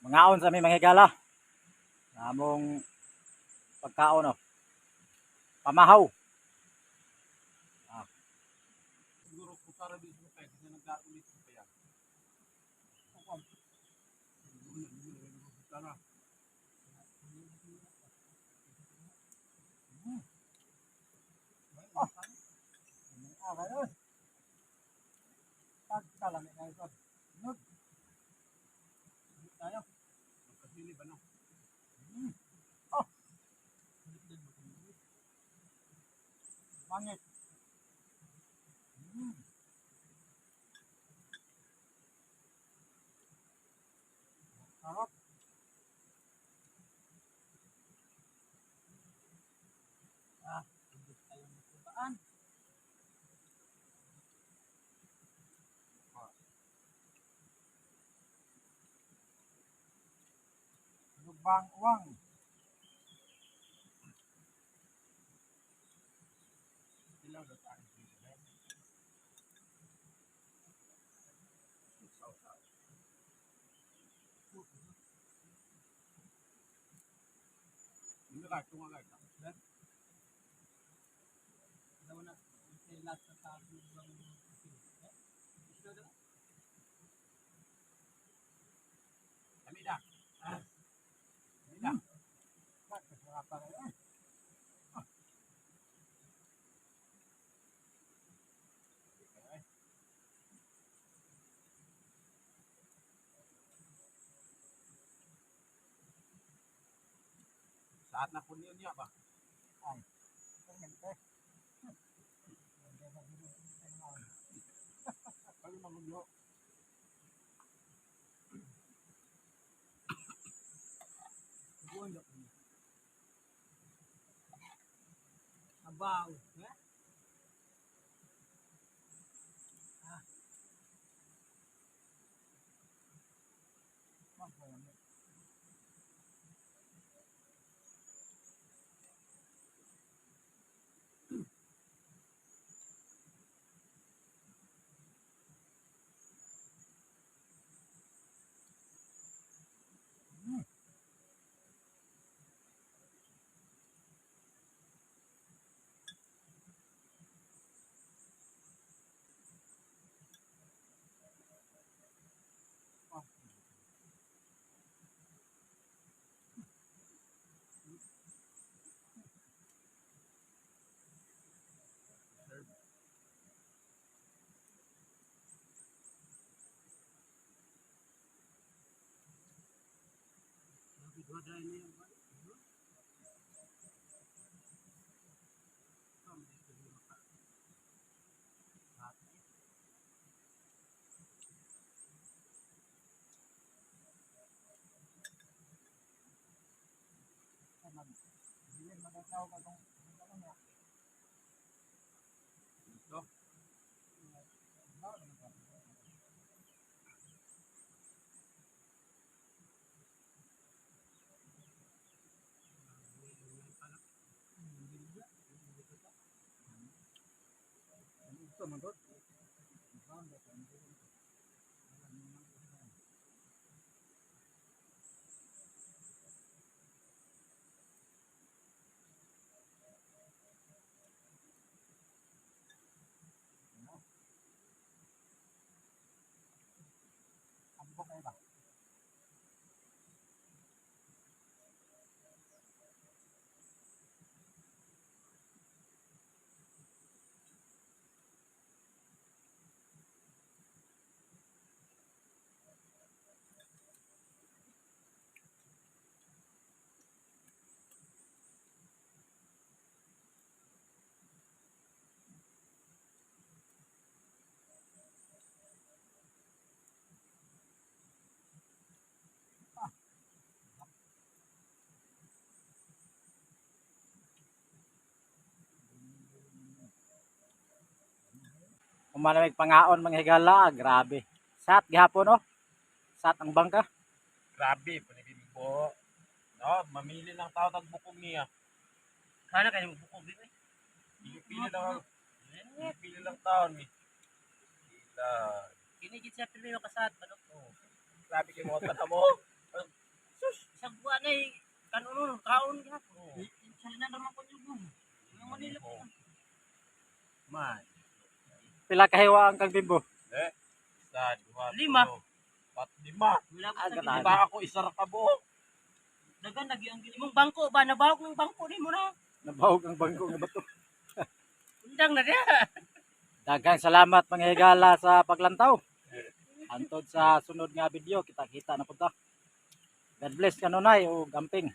Mangaon sa aming mga higala. Namong pagkaon no. Pamahaw. Ah, Siguro kung para din sa pwede na nagkatulit sa kaya. Tara. kayo. Pagkalamit na ito. Nod. Tayo. Magkasili ba no? Oh, mangit. Sarap. Hindi tayong magkubaan. Lubang uwang. Ilaw na tayo sili ba? Saw-saw. Hindi ka, tunga ka. Daw na. Silat sa tabi ng Kami na. Kami na. Pagkasarapan na yan. Saat na po niya ba? Ay. Pagkante. Kali magulyo. Abaw. Ito. Ito mandot. Ambok kayo ba? Kung malamig pangaon mga higala, grabe. Sat gihapon oh. Sat ang bangka. Grabe, panibimbo. No, mamili lang tao tag bukong niya. Kana kayo bukog din eh. Pili lang. Pili lang taon ni. Sila. Kini gid sa pirmi makasat manok. Grabe kay mo ta mo. na kanunon kaon gihapon. Sala na naman ko yung Manila po. Man. Pila kahiwa ang kang bimbo. Isa, dua, Lima. tulo, pat, lima. Wala ko Ah, sa ganun. Di ba ako isa ra ka buok? dagan lagi ang imong bangko ba nabawak ng bangko nimo na. Nabahog ang bangko nga bato. Undang na diha. Daghang salamat mga higala sa paglantaw. Antod sa sunod nga video kita-kita na punta. God bless kanunay o gamping.